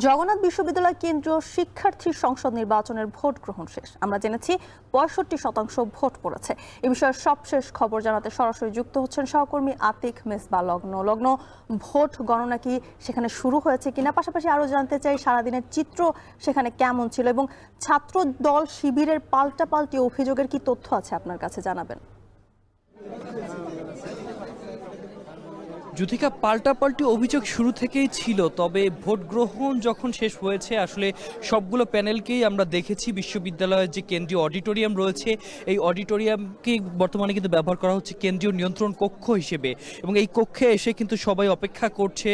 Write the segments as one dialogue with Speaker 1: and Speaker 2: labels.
Speaker 1: জগন্নাথ বিশ্ববিদ্যালয় কেন্দ্রীয় শিক্ষার্থী সংসদ নির্বাচনের ভোট গ্রহণ শেষ। আমরা জেনেছি ৬৫% ভোট পড়েছে। এ বিষয়ে সবশেষ খবর জানাতে সরাসরি যুক্ত হচ্ছেন সহকর্মী আতিক মেজবা। লগ্ন ভোট গণনা কি সেখানে শুরু হয়েছে কিনা, পাশাপাশি আরো জানতে চাই সারাদিনের চিত্র সেখানে কেমন ছিল এবং ছাত্র দল শিবিরের পাল্টাপাল্টি অভিযোগের কি তথ্য আছে আপনার কাছে, জানাবেন।
Speaker 2: যুথিকা, পাল্টাপাল্টি অভিযোগ শুরু থেকেই ছিল, তবে ভোট গ্রহণ যখন শেষ হয়েছে আসলে সবগুলো প্যানেলকেই আমরা দেখেছি। বিশ্ববিদ্যালয়ের যে কেন্দ্রীয় অডিটোরিয়াম রয়েছে, এই অডিটোরিয়ামকে বর্তমানে কিন্তু ব্যবহার করা হচ্ছে কেন্দ্রীয় নিয়ন্ত্রণ কক্ষ হিসেবে, এবং এই কক্ষে এসে কিন্তু সবাই অপেক্ষা করছে।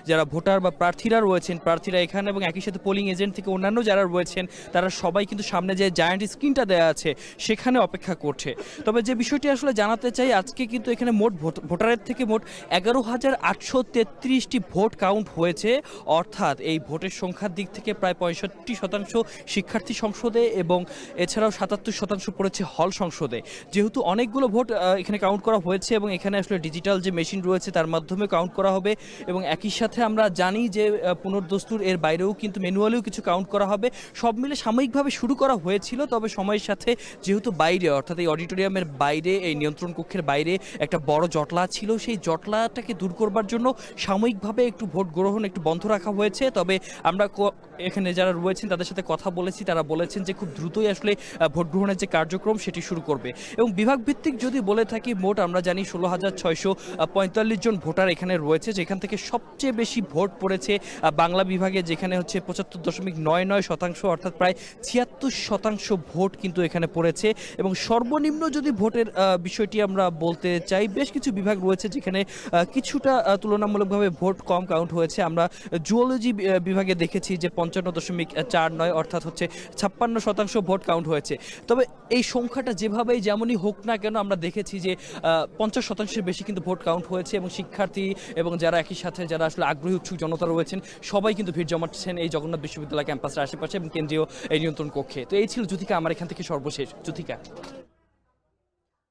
Speaker 2: যারা ভোটার বা প্রার্থীরা রয়েছেন, প্রার্থীরা এখানে এবং একই সাথে পোলিং এজেন্ট থেকে অন্যান্য যারা রয়েছেন, তারা সবাই কিন্তু সামনে যে জায়ান্ট স্ক্রিনটা দেওয়া আছে সেখানে অপেক্ষা করছে। তবে যে বিষয়টি আসলে জানাতে চাই, আজকে কিন্তু এখানে মোট ভোটারের থেকে মোট ১১,৮৩৩টি ভোট কাউন্ট হয়েছে, অর্থাৎ এই ভোটের সংখ্যার দিক থেকে প্রায় ৬৫% শিক্ষার্থী সংসদে এবং এছাড়াও ৭৭% পড়েছে হল সংসদে। যেহেতু অনেকগুলো ভোট এখানে কাউন্ট করা হয়েছে এবং এখানে আসলে ডিজিটাল যে মেশিন রয়েছে তার মাধ্যমে কাউন্ট করা হবে, এবং একই সাথে আমরা জানি যে পুনর্দস্তুর এর বাইরেও কিন্তু ম্যানুয়ালিও কিছু কাউন্ট করা হবে। সব মিলে সাময়িকভাবে শুরু করা হয়েছিল, তবে সময়ের সাথে যেহেতু বাইরে, অর্থাৎ এই অডিটোরিয়ামের বাইরে, এই নিয়ন্ত্রণ কক্ষের বাইরে একটা বড় জটলা ছিল, সেই জটলাটাকে দূর করবার জন্য সাময়িকভাবে একটু ভোট গ্রহণ একটু বন্ধ রাখা হয়েছে। তবে আমরা এখানে যারা রয়েছেন তাদের সাথে কথা বলেছি, তারা বলেছেন যে খুব দ্রুতই আসলে ভোট গ্রহণের যে কার্যক্রম সেটি শুরু করবে। এবং বিভাগ ভিত্তিক যদি বলে থাকি, মোট আমরা জানি ১৬,৬৪৫ জন ভোটার এখানে রয়েছে, যেখান থেকে সবচেয়ে বেশি ভোট পড়েছে বাংলা বিভাগে, যেখানে হচ্ছে ৭৫.৯৯%, অর্থাৎ প্রায় ৭৬% ভোট কিন্তু এখানে পড়েছে। এবং সর্বনিম্ন যদি ভোটের বিষয়টি আমরা বলতে চাই, বেশ কিছু বিভাগ রয়েছে যেখানে কিছুটা তুলনামূলকভাবে ভোট কম কাউন্ট হয়েছে। আমরা জুওলজি বিভাগে দেখেছি যে ৫৫.৪৯, অর্থাৎ হচ্ছে ৫৬% ভোট কাউন্ট হয়েছে। তবে এই সংখ্যাটা যেমনই হোক না কেন, আমরা দেখেছি যে ৫০%-এর বেশি কিন্তু ভোট কাউন্ট হয়েছে, এবং শিক্ষার্থী এবং যারা একই সাথে যারা আসলে আগ্রহী উৎসুক জনতা রয়েছেন সবাই কিন্তু ভিড় জমাচ্ছেন এই জগন্নাথ বিশ্ববিদ্যালয় ক্যাম্পাসের আশেপাশে এবং কেন্দ্রীয় এই নিয়ন্ত্রণ কক্ষে। তো এই ছিল যুথিকা আমার এখান থেকে সর্বশেষ। যুথিকা,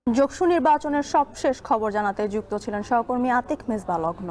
Speaker 1: যোগসু নির্বাচনের সবশেষ খবর জানাতে যুক্ত ছিলেন সহকর্মী আতিক মেজবা। লগ্ন।